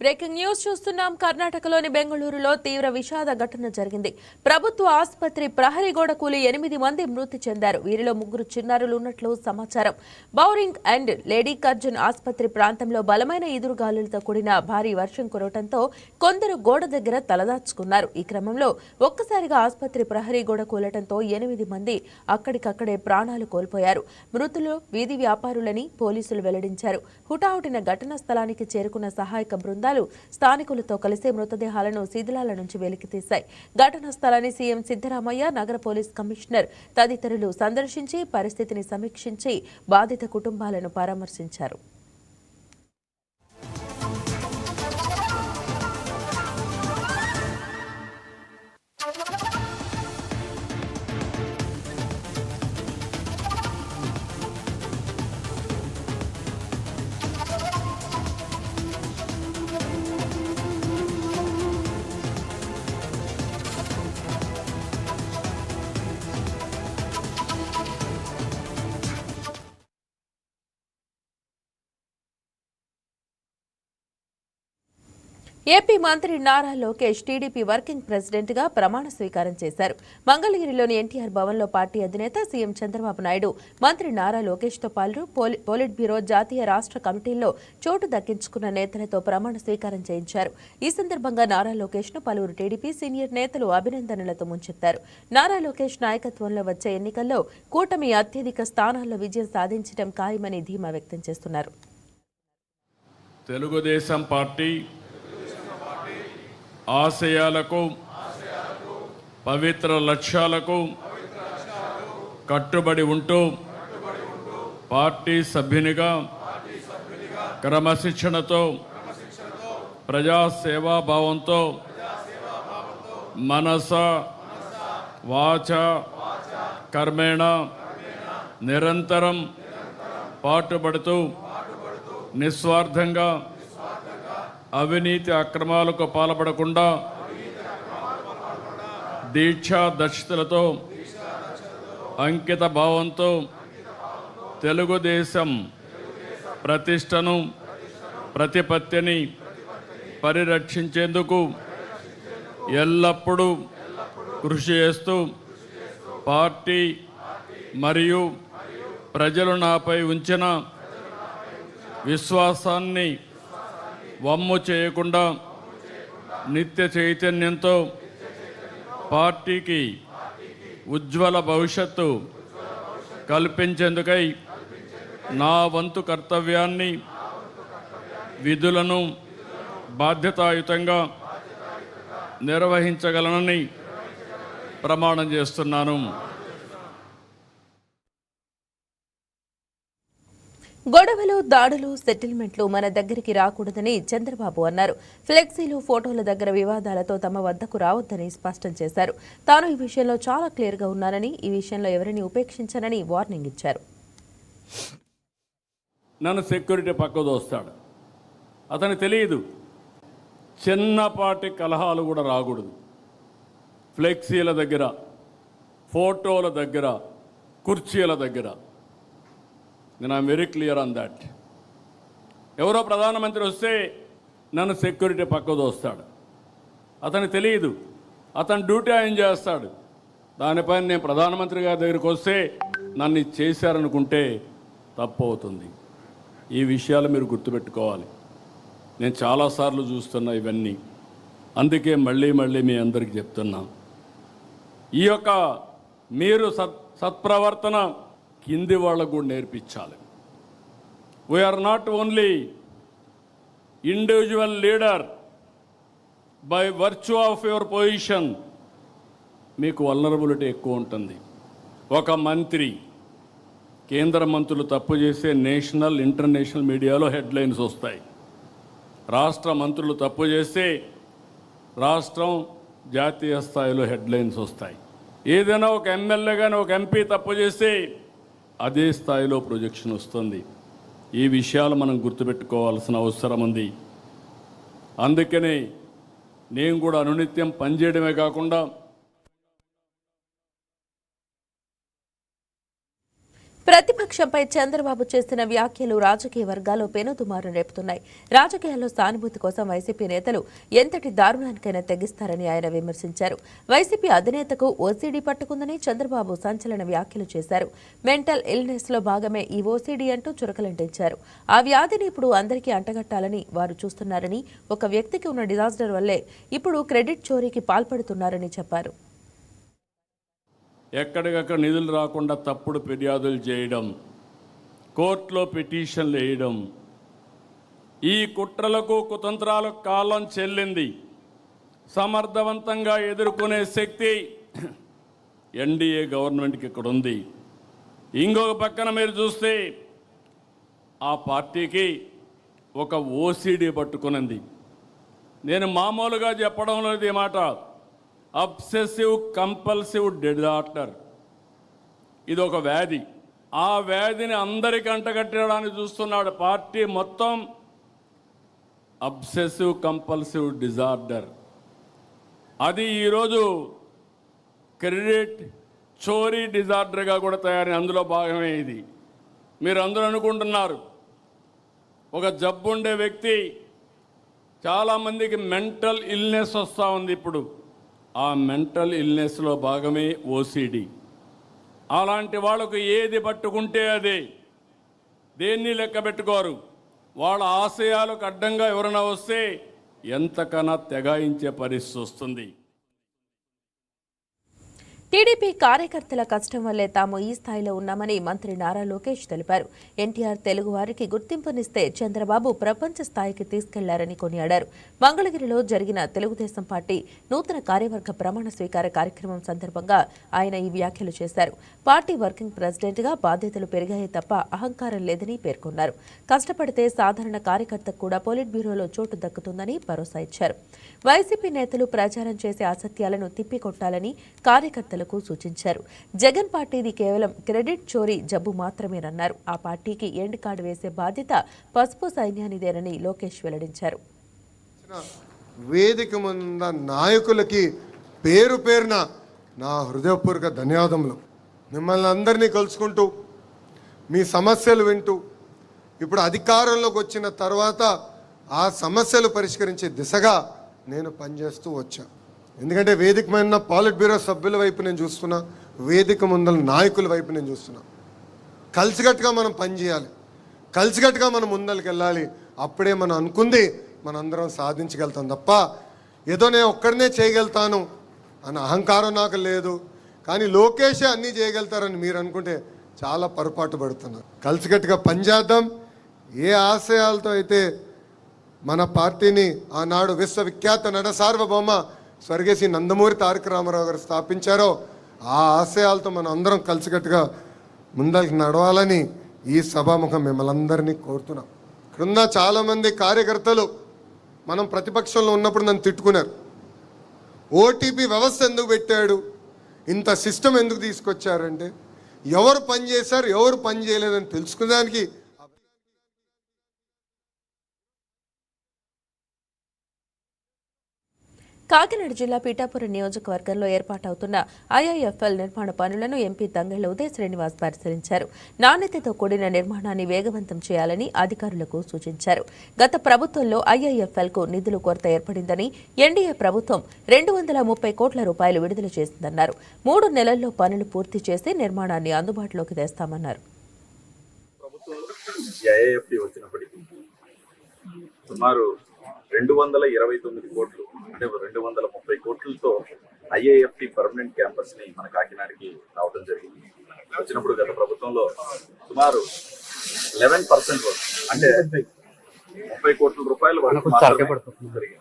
Breaking news చూస్తున్నాం. కర్ణాటకలోని బెంగళూరులో తీవ్ర విషాద ఘటన జరిగింది. ప్రభుత్వ ఆసుపత్రి ప్రహరీ గోడ కూలి 8 మంది మృతి చెందారు. వీరిలో 3 చిన్నారులు ఉన్నట్లు సమాచారం. బౌరింగ్ అండ్ లేడీ కర్జన్ ఆసుపత్రి ప్రాంతంలో బలమైన ఎదురుగాలులతో కూడిన భారీ వర్షం కురవడంతో కొందరు గోడ దగ్గర తలదాచుకున్నారు. ఈ క్రమంలో ఒక్కసారిగా ఆసుపత్రి ప్రహరీ గోడ కూలటంతో 8 మంది అక్కడికక్కడే ప్రాణాలు కోల్పోయారు. మృతులు వీధి వ్యాపారులని పోలీసులు వెల్లడించారు. హుటాహుటిన ఘటనా స్థలానికి చేరుకున్న సహాయక బృందాలు స్థానికులతో కలిసి మృతదేహాలను శిథిలాల నుంచి వెలికితీశాయి. ఘటనా స్థలాన్ని సీఎం సిద్దరామయ్య, నగర పోలీస్ కమిషనర్ తదితరులు సందర్శించి పరిస్థితిని సమీక్షించి బాధిత కుటుంబాలను పరామర్శించారు. ఏపీ మంత్రి Nara Lokesh TDP working president గా ప్రమాణ స్వీకారం చేశారు. మంగళగిరిలోని ఎన్టీఆర్ భవన్ లో పార్టీ అధినేత సీఎం చంద్రబాబు నాయుడు మంత్రి నారా లోకేష్ తో పాటు పోలిట్ బ్యూరో జాతీయ రాష్ట్ర కమిటీల్లో చోటు దక్కించుకున్న నేతలతో ప్రమాణ స్వీకారం చేయించారు. ఈ సందర్భంగా నారా లోకేష్ ను పలువురు టీడీపీ సీనియర్ నేతలు అభినందనలతో ముంచెత్తారు. నారా లోకేష్ నాయకత్వంలో వచ్చే ఎన్నికల్లో కూటమి అత్యధిక స్థానాల్లో విజయం సాధించడం ఖాయమని ధీమా వ్యక్తం చేస్తున్నారు. తెలుగుదేశం పార్టీ ఆశయాలకు పవిత్ర లక్ష్యాలకు కట్టుబడి ఉంటూ పార్టీ సభ్యునిగా క్రమశిక్షణతో ప్రజాసేవాభావంతో మనస వాచ కర్మేణ నిరంతరం పాటుపడుతూ నిస్వార్థంగా అవినీతి అక్రమాలకు పాల్పడకుండా దీక్షా దక్షతలతో అంకిత భావంతో తెలుగుదేశం ప్రతిష్టను ప్రతిపత్తిని పరిరక్షించేందుకు ఎల్లప్పుడూ కృషి చేస్తూ పార్టీ మరియు ప్రజలు నాపై ఉంచిన విశ్వాసాన్ని వమ్ము చేయకుండా నిత్య చైతన్యంతో పార్టీకి ఉజ్వల భవిష్యత్తు కల్పించేందుకై నా వంతు కర్తవ్యాన్ని విధులను బాధ్యతాయుతంగా నిర్వహించగలనని ప్రమాణం చేస్తున్నాను. గొడవలు, దాడులు, సెటిల్మెంట్లు మన దగ్గరికి రాకూడదని చంద్రబాబు అన్నారు. ఫ్లెక్సీలు, ఫోటోల దగ్గర వివాదాలతో తమ వద్దకు రావద్దని స్పష్టం చేశారు. తాను ఈ విషయంలో చాలా క్లియర్గా ఉన్నానని, ఈ విషయంలో ఎవరిని ఉపేక్షించనని వార్నింగ్ ఇచ్చారు. నన్ను సెక్యూరిటీ పక్క దోస్తాడు, అతనికి తెలియదు చిన్నపాటి కలహాలు కూడా రాకూడదు. ఫ్లెక్సీల దగ్గర, ఫోటోల దగ్గర, కుర్చీల దగ్గర నేను I'm very clear on that. ఎవరో ప్రధానమంత్రి వస్తే నన్ను సెక్యూరిటీ పక్క దోస్తాడు, అతనికి తెలియదు అతను డ్యూటీ ఆయన చేస్తాడు. దానిపైన నేను ప్రధానమంత్రి గారి దగ్గరికి వస్తే నన్ను చేశారనుకుంటే తప్పు అవుతుంది. ఈ విషయాలు మీరు గుర్తుపెట్టుకోవాలి. నేను చాలాసార్లు చూస్తున్నా ఇవన్నీ, అందుకే మళ్ళీ మళ్ళీ మీ అందరికీ చెప్తున్నా, ఈ యొక్క మీరు సత్ప్రవర్తన కింది వాళ్ళకు కూడా నేర్పించాలి. We are not only individual leader, by virtue of your position మీకు వల్నరబిలిటీ ఎక్కువ ఉంటుంది. ఒక మంత్రి, కేంద్ర మంత్రులు తప్పు చేసే నేషనల్ ఇంటర్నేషనల్ మీడియాలో హెడ్లైన్స్ వస్తాయి. రాష్ట్ర మంత్రులు తప్పు చేస్తే రాష్ట్రం జాతీయ స్థాయిలో హెడ్లైన్స్ వస్తాయి. ఏదైనా ఒక ఎమ్మెల్యే కానీ ఒక ఎంపీ తప్పు చేస్తే అదే స్థాయిలో ప్రొజెక్షన్ వస్తుంది. ఈ విషయాలు మనం గుర్తుపెట్టుకోవాల్సిన అవసరం ఉంది. అందుకనే నేను కూడా అనునిత్యం పనిచేయడమే కాకుండా ప్రతిపక్షంపై చంద్రబాబు చేసిన వ్యాఖ్యలు రాజకీయ వర్గాల్లో పెనుదుమారం రేపుతున్నాయి. రాజకీయాల్లో సానుభూతి కోసం వైసీపీ నేతలు ఎంతటి దారుణానికైనా తెగిస్తారని ఆయన విమర్శించారు. వైసీపీ అధినేతకు ఓసీడీ పట్టుకుందని చంద్రబాబు సంచలన వ్యాఖ్యలు చేశారు. మెంటల్ ఇల్నెస్ లో భాగమే ఈ ఓసీడీ అంటూ చురకలంటించారు. ఆ వ్యాధిని ఇప్పుడు అందరికీ అంటగట్టాలని వారు చూస్తున్నారని, ఒక వ్యక్తికి ఉన్న డిజాస్టర్ వల్లే ఇప్పుడు క్రెడిట్ చోరీకి పాల్పడుతున్నారని చెప్పారు. ఎక్కడికక్కడ నిధులు రాకుండా తప్పుడు ఫిర్యాదులు చేయడం, కోర్టులో పిటిషన్లు వేయడం, ఈ కుట్రలకు కుతంత్రాలకు కాలం చెల్లింది. సమర్థవంతంగా ఎదుర్కొనే శక్తి ఎన్డీఏ గవర్నమెంట్కి ఇక్కడ ఉంది. ఇంకొక పక్కన మీరు చూస్తే ఆ పార్టీకి ఒక ఓసీడీ పట్టుకునింది. నేను మామూలుగా చెప్పడం లేదు ఈ మాట. అబ్సెసివ్ కంపల్సివ్ డిజార్డర్, ఇది ఒక వ్యాధి. ఆ వ్యాధిని అందరికీ అంటగట్టడానికి చూస్తున్నాడు పార్టీ మొత్తం. అబ్సెసివ్ కంపల్సివ్ డిజార్డర్ అది ఈరోజు క్రెడిట్ చోరీ డిజార్డర్గా కూడా తయారీ, అందులో భాగమే ఇది. మీరు అందరూ అనుకుంటున్నారు ఒక జబ్బు ఉండే వ్యక్తి, చాలామందికి మెంటల్ ఇల్నెస్ వస్తూ ఉంది. ఇప్పుడు ఆ మెంటల్ ఇల్నెస్లో భాగమే ఓసీడీ. అలాంటి వాళ్ళకు ఏది పట్టుకుంటే అదే, దేన్ని లెక్క పెట్టుకోరు. వాళ్ళ ఆశయాలకు అడ్డంగా ఎవరైనా వస్తే ఎంతకన్నా తెగాయించే పరిస్థితి వస్తుంది. టీడీపీ కార్యకర్తల కష్టం వల్లే తాము ఈ స్థాయిలో ఉన్నామని మంత్రి నారా లోకేష్ తెలిపారు. ఎన్టీఆర్ తెలుగు వారికి గుర్తింపునిస్తే చంద్రబాబు ప్రపంచ స్థాయికి తీసుకెళ్లారని కొనియాడారు. మంగళగిరిలో జరిగిన తెలుగుదేశం పార్టీ నూతన కార్యవర్గ ప్రమాణ స్వీకార కార్యక్రమం సందర్భంగా ఆయన ఈ వ్యాఖ్యలు చేశారు. పార్టీ వర్కింగ్ ప్రెసిడెంట్ గా బాధ్యతలు పెరిగాయే తప్ప అహంకారం లేదని పేర్కొన్నారు. కష్టపడితే సాధారణ కార్యకర్తకు కూడా పొలిట్ బ్యూరోలో చోటు దక్కుతుందని భరోసా ఇచ్చారు. వైసీపీ నేతలు ప్రచారం చేసే అసత్యాలను తిప్పికొట్టాలని కార్యకర్తలు సూచించారు. జగన్ పార్టీది కేవలం క్రెడిట్ చోరీ జబ్బు మాత్రమేనన్నారు. ఆ పార్టీకి ఎండ్ కార్డు వేసే బాధ్యత పసుపు సైన్యానిదేనని లోకేష్ వెల్లడించారు. వేదిక ముంద నాయకులకి పేరు పేరున నా హృదయపూర్వక ధన్యవాదములు. మిమ్మల్ని అందరినీ కలుసుకుంటూ మీ సమస్యలు వింటూ ఇప్పుడు అధికారంలోకి వచ్చిన తర్వాత ఆ సమస్యలు పరిష్కరించే దిశగా నేను పనిచేస్తూ వచ్చా. ఎందుకంటే వేదిక మీద పాలిట్ బ్యూరో సభ్యుల వైపు నేను చూస్తున్నా, వేదిక ముందల నాయకుల వైపు నేను చూస్తున్నా. కలిసికట్టుగా మనం పనిచేయాలి, కలిసికట్టుగా మనం ముందరికి వెళ్ళాలి. అప్పుడే మనం అనుకుంది మనందరం సాధించగలుగుతాం తప్ప ఏదో నేను ఒక్కడనే చేయగలుగుతాను అన్న అహంకారం నాకు లేదు. కానీ లోకేషే అన్నీ చేయగలుగుతారని మీరు అనుకుంటే చాలా పొరపాటు పడుతున్నారు. కలిసికట్టుగా పనిచేద్దాం. ఏ ఆశయాలతో అయితే మన పార్టీని ఆనాడు విశ్వవిఖ్యాత నట సార్వభౌమ స్వర్గీయ నందమూరి తారక రామారావు గారు స్థాపించారో ఆ ఆశయాలతో మనం అందరం కలిసికట్టుగా ముందరికి నడవాలని ఈ సభాముఖం మిమ్మల్ని అందరినీ కోరుతున్నాం. ఇక్కడున్న చాలామంది కార్యకర్తలు మనం ప్రతిపక్షంలో ఉన్నప్పుడు నన్ను తిట్టుకున్నారు. ఓటీపీ వ్యవస్థ ఎందుకు పెట్టాడు, ఇంత సిస్టమ్ ఎందుకు తీసుకొచ్చారంటే ఎవరు పని చేశారు ఎవరు పని చేయలేదని తెలుసుకునేదానికి. కాకినాడ జిల్లా పీఠాపురం నియోజకవర్గంలో ఏర్పాటవుతున్న ఐఐఎఫ్ఎల్ నిర్మాణ పనులను ఎంపీ తంగెళ్ల ఉదయ శ్రీనివాస్ పరిశీలించారు. నాణ్యతతో కూడిన నిర్మాణాన్ని వేగవంతం చేయాలని అధికారులకు సూచించారు. గత ప్రభుత్వంలో ఐఐఎఫ్ఎల్కు నిధులు కొరత ఏర్పడిందని, ఎన్డీఏ ప్రభుత్వం 230 కోట్ల రూపాయలు విడుదల చేసిందన్నారు. 3 నెలల్లో పనులు పూర్తి చేసి నిర్మాణాన్ని అందుబాటులోకి తెస్తామన్నారు. సుమారు 229 కోట్లు అంటే 230 కోట్లతో ఐఐఎఫ్టి పర్మనెంట్ క్యాంపస్ ని మన కాకినాడకి రావడం జరిగింది. వచ్చినప్పుడు గత ప్రభుత్వంలో సుమారు 11% అంటే 30 కోట్ల రూపాయల వరకు జరిగింది.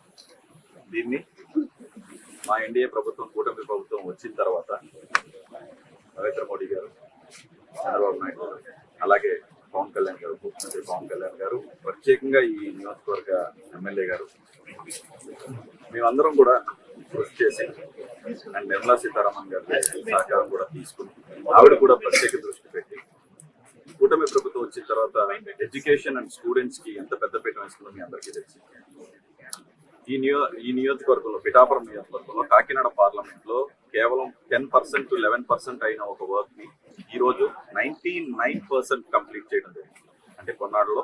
దీన్ని మా ఎన్డీఏ ప్రభుత్వం, కూటమి ప్రభుత్వం వచ్చిన తర్వాత నరేంద్ర మోడీ గారు, చంద్రబాబు నాయుడు గారు, అలాగే పవన్ కళ్యాణ్ గారు, ముఖ్యమంత్రి పవన్ కళ్యాణ్ గారు, ప్రత్యేకంగా ఈ నియోజకవర్గ ఎమ్మెల్యే గారు, మేమందరం కూడా కృషి చేసి అండ్ నిర్మలా సీతారామన్ గారి సహకారం కూడా తీసుకుని ఆవిడ కూడా ప్రత్యేక దృష్టి పెట్టి కూటమి ప్రభుత్వం వచ్చిన తర్వాత ఎడ్యుకేషన్ అండ్ స్టూడెంట్స్ కి ఎంత పెద్ద పీఠం వేస్తుందో మీ అందరికీ తెలుసు. ఈ నియోజకవర్గంలో, పిఠాపురం నియోజకవర్గంలో, కాకినాడ పార్లమెంట్ లో కేవలం 10% to 11% అయిన ఒక వర్క్ ని ఈ రోజు 99% కంప్లీట్ చేయడం జరిగింది. అంటే కొన్నాళ్ళలో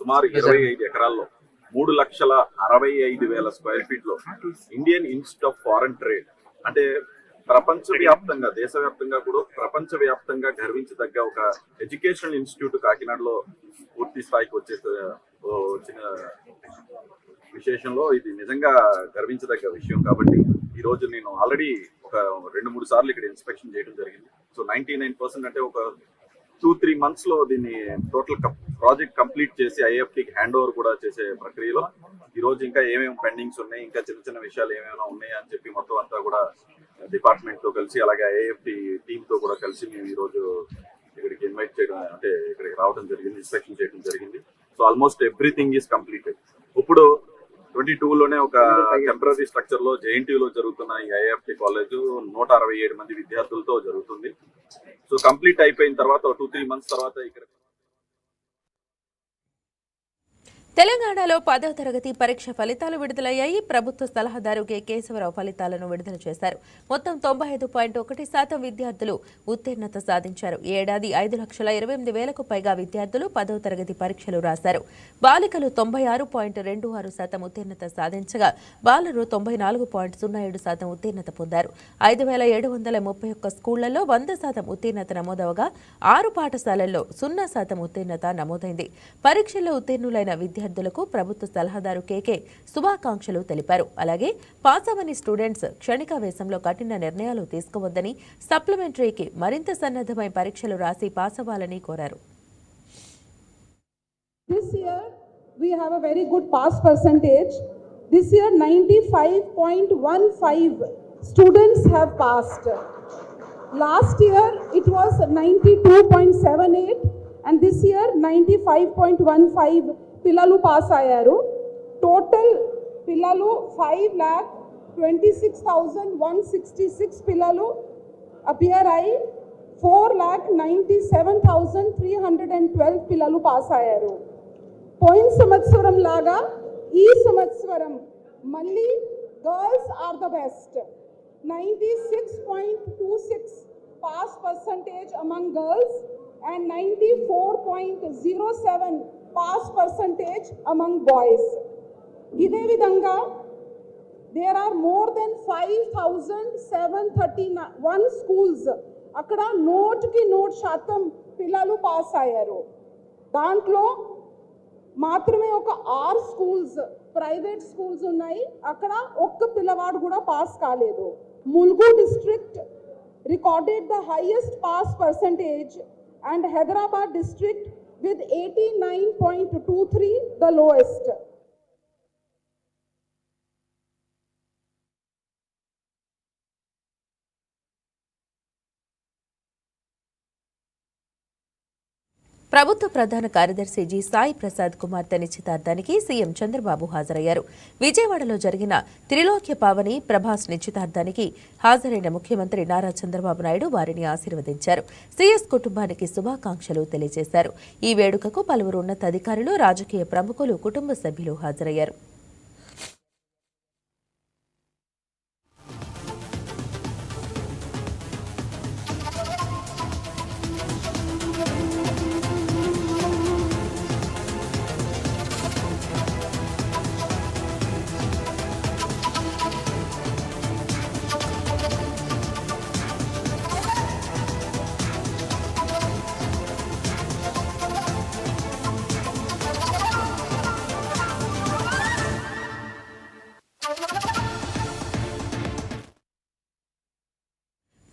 సుమారు 25 ఎకరాల్లో 3,65,000 స్క్వేర్ ఫీట్ లో Indian institute of foreign trade, అంటే ప్రపంచవ్యాప్తంగా, దేశవ్యాప్తంగా కూడా ప్రపంచవ్యాప్తంగా గర్వించదగ్గ ఒక ఎడ్యుకేషనల్ ఇన్స్టిట్యూట్ కాకినాడలో పూర్తి స్థాయికి వచ్చిన విశేషంలో ఇది నిజంగా గర్వించదగ్గ విషయం. కాబట్టి ఈ రోజు నేను ఆల్రెడీ ఒక 2-3 సార్లు ఇక్కడ ఇన్స్పెక్షన్ చేయడం జరిగింది. సో 99% అంటే ఒక 2-3 months లో దీన్ని టోటల్ ప్రాజెక్ట్ కంప్లీట్ చేసి ఐఎఫ్టీకి హ్యాండ్ ఓవర్ కూడా చేసే ప్రక్రియలో ఈ రోజు ఇంకా ఏమేమి పెండింగ్స్ ఉన్నాయి, ఇంకా చిన్న చిన్న విషయాలు ఏమైనా ఉన్నాయి అని చెప్పి మొత్తం అంతా కూడా డిపార్ట్మెంట్ తో కలిసి, అలాగే ఐఎఫ్టీ టీమ్ తో కూడా కలిసి మేము ఈ రోజు ఇక్కడికి ఇన్వైట్ చేయడం, అంటే ఇక్కడికి రావడం జరిగింది, ఇన్స్పెక్షన్ చేయడం జరిగింది. So almost everything is completed. ఇప్పుడు 22లోనే ఒక టెంపరీ స్ట్రక్చర్ లో జేఎన్టీయూలో జరుగుతున్న ఈ ఐఎఫ్టీ కాలేజ్ 167 మంది విద్యార్థులతో జరుగుతుంది. సో కంప్లీట్ అయిపోయిన తర్వాత 2-3 months తర్వాత ఇక్కడ తెలంగాణలో 10వ తరగతి పరీక్ష ఫలితాలు విడుదలయ్యాయి. ప్రభుత్వ సలహాదారు కె కేశవరావు ఫలితాలను విడుదల చేశారు. మొత్తం 95.1% విద్యార్థులు ఉత్తీర్ణత సాధించారు. ఈ ఏడాది 5,28,000కు పైగా విద్యార్థులు 10వ తరగతి పరీక్షలు రాశారు. బాలికలు 96.26% ఉత్తీర్ణత సాధించగా బాలురు 94.07% ఉత్తీర్ణత పొందారు. 5,731 స్కూళ్లలో 100% ఉత్తీర్ణత నమోదవగా 6 పాఠశాలల్లో 0% ఉత్తీర్ణత నమోదైంది. పరీక్షల్లో ఉత్తీర్ణులైన విద్యార్థులకు ప్రభుత్వ సలహాదారు కేకే శుభాకాంక్షలు తెలిపారు. అలాగే పాస్ అవని స్టూడెంట్స్ క్షణికావేశంలో కఠిన నిర్ణయాలు తీసుకోవద్దని, సప్లిమెంటరీకి మరింత సన్నద్ధమై పరీక్షలు రాసి పాస్ అవ్వాలని కోరారు. This year we have a very good pass percentage. This year 95.15 students have passed. Last year it was 92.78 and this year 95.15 పిల్లలు పాస్ అయ్యారు. టోటల్ పిల్లలు 5,26,166 పిల్లలు అపియర్ అయి 4,97,312 పిల్లలు పాస్ అయ్యారు. పోయిన సంవత్సరం లాగా ఈ సంవత్సరం మళ్ళీ girls are the best. 96.26 pass percentage among girls and 94.07 pass percentage among boys. ఇదే విధంగా there are more than 5,731 schools అక్కడ 100% పిల్లలు పాస్ అయ్యారు. దాంట్లో మాత్రమే ఒక 6 స్కూల్స్ ప్రైవేట్ స్కూల్స్ ఉన్నాయి, అక్కడ ఒక్క పిల్లవాడు కూడా పాస్ కాలేదు. Mulugu district recorded the highest pass percentage and Hyderabad district with 89.23 the lowest. ప్రభుత్వ ప్రధాన కార్యదర్శి జి సాయి ప్రసాద్ కుమార్తె నిశ్చితార్థానికి సీఎం చంద్రబాబు హాజరయ్యారు. విజయవాడలో జరిగిన త్రిలోక్య పావని ప్రభాస్ నిశ్చితార్థానికి హాజరైన ముఖ్యమంత్రి నారా చంద్రబాబు నాయుడు వారిని ఆశీర్వదించారు. సీఎస్ కుటుంబానికి శుభాకాంక్షలు తెలియజేశారు. ఈ వేడుకకు పలువురు ఉన్నతాధికారులు, రాజకీయ ప్రముఖులు, కుటుంబ సభ్యులు హాజరయ్యారు.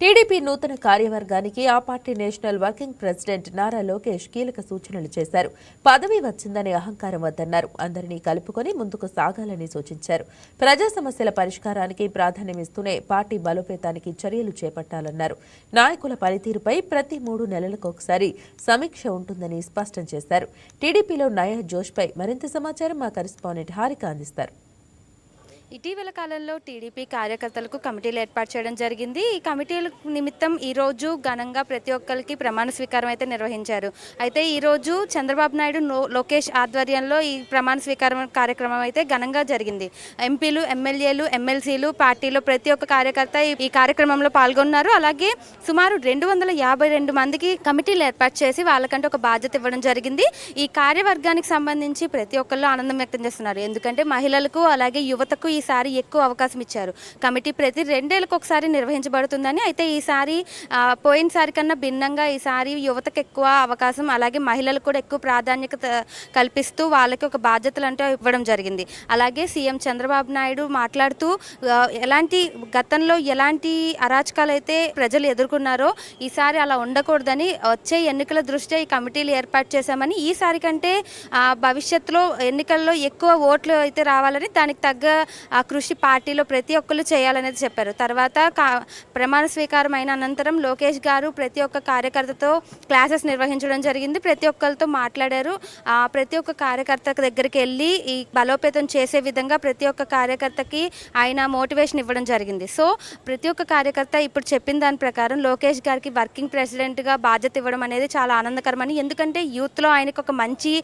టీడీపీ నూతన కార్యవర్గానికి ఆ party national working president Nara Lokesh కీలక సూచనలు చేశారు. పదవి వచ్చిందనే అహంకారం వద్దన్నారు. అందరినీ కలుపుకొని ముందుకు సాగాలని సూచించారు. ప్రజా సమస్యల పరిష్కారానికి ప్రాధాన్యమిస్తూనే పార్టీ బలోపేతానికి చర్యలు చేపట్టాలన్నారు. నాయకుల పనితీరుపై ప్రతి 3 నెలలకొకసారి సమీక్ష ఉంటుందని స్పష్టం చేశారు. టీడీపీలో నయా జోష్పై మరింత సమాచారం మా కరెస్పాండెంట్ హారిక అందిస్తారు. ఇటీవల కాలంలో టీడీపీ కార్యకర్తలకు కమిటీలు ఏర్పాటు చేయడం జరిగింది. ఈ కమిటీల నిమిత్తం ఈరోజు ఘనంగా ప్రతి ఒక్కరికి ప్రమాణ స్వీకారం అయితే నిర్వహించారు. అయితే ఈరోజు చంద్రబాబు నాయుడు లోకేష్ ఆధ్వర్యంలో ఈ ప్రమాణ స్వీకారం కార్యక్రమం అయితే ఘనంగా జరిగింది. ఎంపీలు, ఎమ్మెల్యేలు, ఎమ్మెల్సీలు, పార్టీలో ప్రతి ఒక్క కార్యకర్త ఈ కార్యక్రమంలో పాల్గొన్నారు. అలాగే సుమారు 252 మందికి కమిటీలు ఏర్పాటు చేసి వాళ్ళకంటే ఒక బాధ్యత ఇవ్వడం జరిగింది. ఈ కార్యవర్గానికి సంబంధించి ప్రతి ఒక్కళ్ళు ఆనందం వ్యక్తం చేస్తున్నారు. ఎందుకంటే మహిళలకు అలాగే యువతకు ఈసారి ఎక్కువ అవకాశం ఇచ్చారు. కమిటీ ప్రతి 2 ఏళ్లకు ఒకసారి నిర్వహించబడుతుందని, అయితే ఈసారి పోయినసారి కన్నా భిన్నంగా ఈసారి యువతకు ఎక్కువ అవకాశం, అలాగే మహిళలకు కూడా ఎక్కువ ప్రాధాన్యత కల్పిస్తూ వాళ్ళకి ఒక బాధ్యతలు అంటే ఇవ్వడం జరిగింది. అలాగే సీఎం చంద్రబాబు నాయుడు మాట్లాడుతూ గతంలో ఎలాంటి అరాచకాలు అయితే ప్రజలు ఎదుర్కొన్నారో ఈసారి అలా ఉండకూడదని వచ్చే ఎన్నికల దృష్ట్యా ఈ కమిటీలు ఏర్పాటు చేశామని, ఈసారి కంటే భవిష్యత్తులో ఎన్నికల్లో ఎక్కువ ఓట్లు అయితే రావాలని దానికి తగ్గ కృషి పార్టీలో ప్రతి ఒక్కరు చేయాలనేది చెప్పారు. తర్వాత ప్రమాణ స్వీకారం అయిన అనంతరం లోకేష్ గారు ప్రతి ఒక్క కార్యకర్తతో క్లాసెస్ నిర్వహించడం జరిగింది. ప్రతి ఒక్కరితో మాట్లాడారు. ప్రతి ఒక్క కార్యకర్త దగ్గరికి వెళ్ళి ఈ బలోపేతం చేసే విధంగా ప్రతి ఒక్క కార్యకర్తకి ఆయన మోటివేషన్ ఇవ్వడం జరిగింది. సో ప్రతి ఒక్క కార్యకర్త ఇప్పుడు చెప్పిన దాని ప్రకారం లోకేష్ గారికి వర్కింగ్ ప్రెసిడెంట్గా బాధ్యత ఇవ్వడం అనేది చాలా ఆనందకరమని, ఎందుకంటే యూత్లో ఆయనకు ఒక మంచి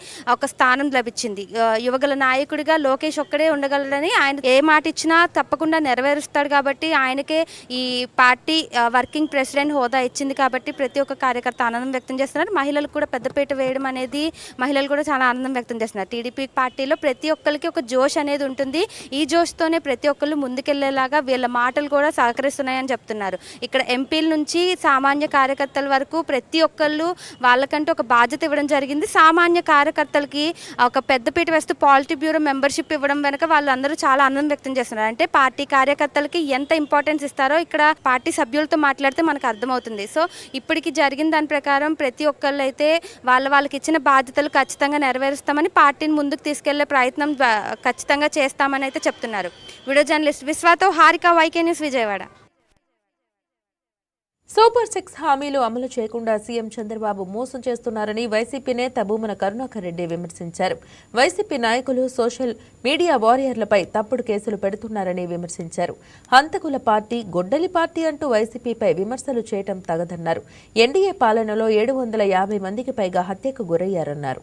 స్థానం లభించింది. యువగల నాయకుడిగా లోకేష్ ఒక్కడే ఉండగలడని, ఆయన ఏ మాట ఇచ్చినా తప్పకుండా నెరవేరుస్తాడు కాబట్టి ఆయనకే ఈ పార్టీ వర్కింగ్ ప్రెసిడెంట్ హోదా ఇచ్చింది కాబట్టి ప్రతి ఒక్క కార్యకర్త ఆనందం వ్యక్తం చేస్తున్నారు. మహిళలకు కూడా పెద్దపీట వేయడం అనేది మహిళలు కూడా చాలా ఆనందం వ్యక్తం చేస్తున్నారు. టీడీపీ పార్టీలో ప్రతి ఒక్కరికి ఒక జోష్ అనేది ఉంటుంది. ఈ జోష్తోనే ప్రతి ఒక్కళ్ళు ముందుకెళ్లేలాగా వీళ్ళ మాటలు కూడా సహకరిస్తున్నాయని చెప్తున్నారు. ఇక్కడ ఎంపీల నుంచి సామాన్య కార్యకర్తల వరకు ప్రతి ఒక్కళ్ళు వాళ్ళకంటే ఒక బాధ్యత ఇవ్వడం జరిగింది. సామాన్య కార్యకర్తలకి ఒక పెద్దపీట వేస్తూ పాలిటీ బ్యూరో మెంబర్షిప్ ఇవ్వడం వెనక వాళ్ళందరూ చాలా ఆనందం వ్యక్తం చేస్తున్నారు. అంటే పార్టీ కార్యకర్తలకి ఎంత ఇంపార్టెన్స్ ఇస్తారో ఇక్కడ పార్టీ సభ్యులతో మాట్లాడితే మనకు అర్థమవుతుంది. సో ఇప్పటికి జరిగిన దాని ప్రకారం ప్రతి ఒక్కళ్ళు అయితే వాళ్ళకి ఇచ్చిన బాధ్యతలు ఖచ్చితంగా నెరవేరుస్తామని, పార్టీని ముందుకు తీసుకెళ్లే ప్రయత్నం ఖచ్చితంగా చేస్తామని అయితే చెప్తున్నారు. వీడియో జర్నలిస్ట్ విశ్వాతో Harika, YK News, Vijayawada. Super 6 హామీలు అమలు చేయకుండా సీఎం చంద్రబాబు మోసం చేస్తున్నారని వైసీపీ నేత భూమన కరుణాకర్ రెడ్డి విమర్శించారు. వైసీపీ నాయకులు సోషల్ మీడియా వారియర్లపై తప్పుడు కేసులు పెడుతున్నారని విమర్శించారు. హంతకుల పార్టీ, గొడ్డలి పార్టీ అంటూ వైసీపీపై విమర్శలు చేయటం తగదన్నారు. ఎన్డీఏ పాలనలో 750 మందికి పైగా హత్యకు గురయ్యారన్నారు.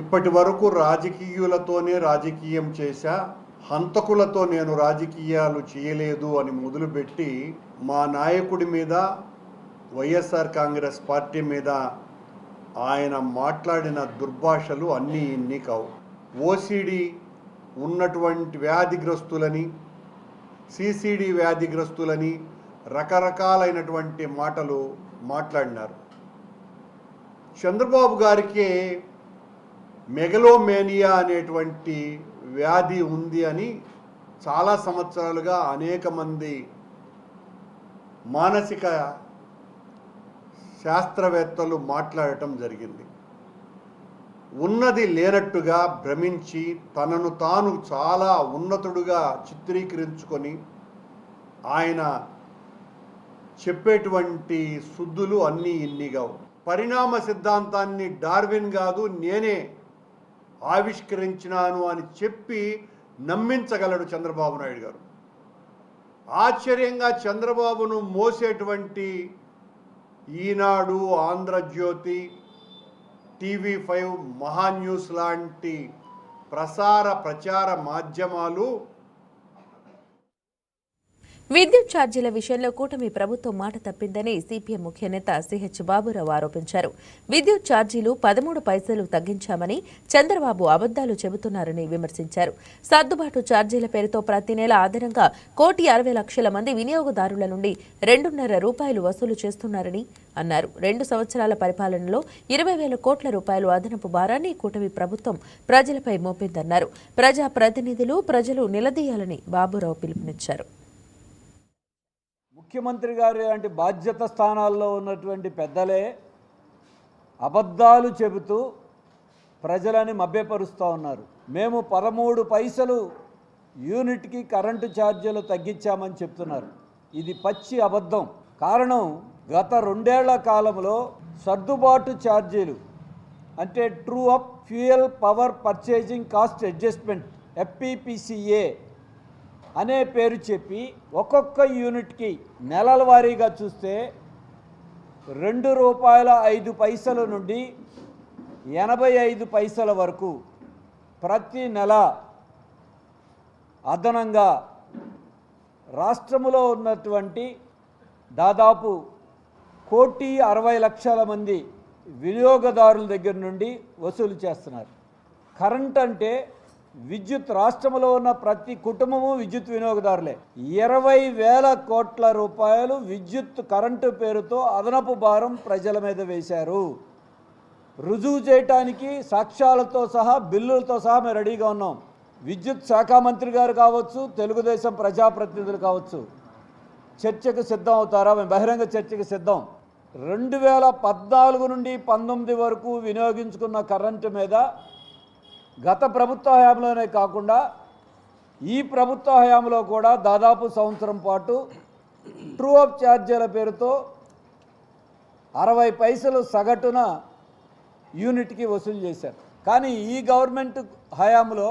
ఇప్పటి వరకు రాజకీయులతోనే రాజకీయం చేశా, హంతకులతో నేను రాజకీయాలు చేయలేదు అని మొదలుపెట్టి మా నాయకుడి మీద, వైఎస్ఆర్ కాంగ్రెస్ పార్టీ మీద ఆయన మాట్లాడిన దుర్భాషలు అన్నీ ఇన్ని కావు. ఓసిడి ఉన్నటువంటి వ్యాధిగ్రస్తులని, సిసిడి వ్యాధిగ్రస్తులని రకరకాలైనటువంటి మాటలు మాట్లాడినారు. చంద్రబాబు గారికి మెగలోమేనియా అనేటువంటి వ్యాధి ఉంది అని చాలా సంవత్సరాలుగా అనేక మంది మానసిక శాస్త్రవేత్తలు మాట్లాడటం జరిగింది. ఉన్నది లేనట్టుగా భ్రమించి తనను తాను చాలా ఉన్నతుడుగా చిత్రీకరించుకొని ఆయన చెప్పేటువంటి శుద్ధులు అన్నీ ఇన్నిగా. పరిణామ సిద్ధాంతాన్ని డార్విన్ కాదు నేనే ఆవిష్కరించినాను అని చెప్పి నమ్మించగలడు చంద్రబాబు నాయుడు గారు. ఆశ్చర్యంగా చంద్రబాబును మోసేటువంటి ఈనాడు, ఆంధ్రజ్యోతి, TV5, మహాన్యూస్ లాంటి ప్రచార మాధ్యమాలు విద్యుత్ ఛార్జీల విషయంలో కూటమి ప్రభుత్వం మాట తప్పిందని సిపిఎం ముఖ్య నేత సిహెచ్ బాబురావు ఆరోపించారు. విద్యుత్ ఛార్జీలు 13 పైసలు తగ్గించామని చంద్రబాబు అబద్దాలు చెబుతున్నారని విమర్శించారు. సర్దుబాటు ఛార్జీల పేరుతో ప్రతి నెల అదనంగా 1,60,00,000 మంది వినియోగదారుల నుండి 2.5 రూపాయలు వసూలు చేస్తున్నారని అన్నారు. 2 సంవత్సరాల పరిపాలనలో 20,000 కోట్ల రూపాయలు అదనపు భారాన్ని కూటమి ప్రభుత్వం ప్రజలపై మోపిందన్నారు. ప్రజాప్రతినిధులు ప్రజలు నిలదీయాలని బాబురావు పిలుపునిచ్చారు. ముఖ్యమంత్రి గారు లాంటి బాధ్యత స్థానాల్లో ఉన్నటువంటి పెద్దలే అబద్ధాలు చెబుతూ ప్రజలని మభ్యపరుస్తూ ఉన్నారు. మేము 13 పైసలు యూనిట్కి కరెంటు ఛార్జీలు తగ్గించామని చెప్తున్నారు. ఇది పచ్చి అబద్ధం. కారణం గత 2 ఏళ్ల కాలంలో సర్దుబాటు ఛార్జీలు అంటే true up fuel power purchasing cost adjustment FPPCA అనే పేరు చెప్పి ఒక్కొక్క యూనిట్కి నెలల వారీగా చూస్తే ₹2.05 నుండి 85 పైసల వరకు ప్రతి నెల అదనంగా రాష్ట్రములో ఉన్నటువంటి దాదాపు 1,60,00,000 మంది వినియోగదారుల దగ్గర నుండి వసూలు చేస్తున్నారు. కరెంట్ అంటే విద్యుత్ రాష్ట్రంలో ఉన్న ప్రతి కుటుంబము విద్యుత్ వినియోగదారులే. 20,000 కోట్ల రూపాయలు విద్యుత్ కరెంటు పేరుతో అదనపు భారం ప్రజల మీద వేశారు. రుజువు చేయటానికి సాక్ష్యాలతో సహా బిల్లులతో సహా మేము రెడీగా ఉన్నాం. విద్యుత్ శాఖ మంత్రి గారు కావచ్చు, తెలుగుదేశం ప్రజాప్రతినిధులు కావచ్చు, చర్చకు సిద్ధం అవుతారా? మేము బహిరంగ చర్చకు సిద్ధం. 2014 నుండి 19 వరకు వినియోగించుకున్న కరెంటు మీద గత ప్రభుత్వ హయాంలోనే కాకుండా ఈ ప్రభుత్వ హయాంలో కూడా దాదాపు సంవత్సరం పాటు ట్రూ అప్ ఛార్జీల పేరుతో 60 పైసలు సగటున యూనిట్కి వసూలు చేశారు. కానీ ఈ గవర్నమెంట్ హయాంలో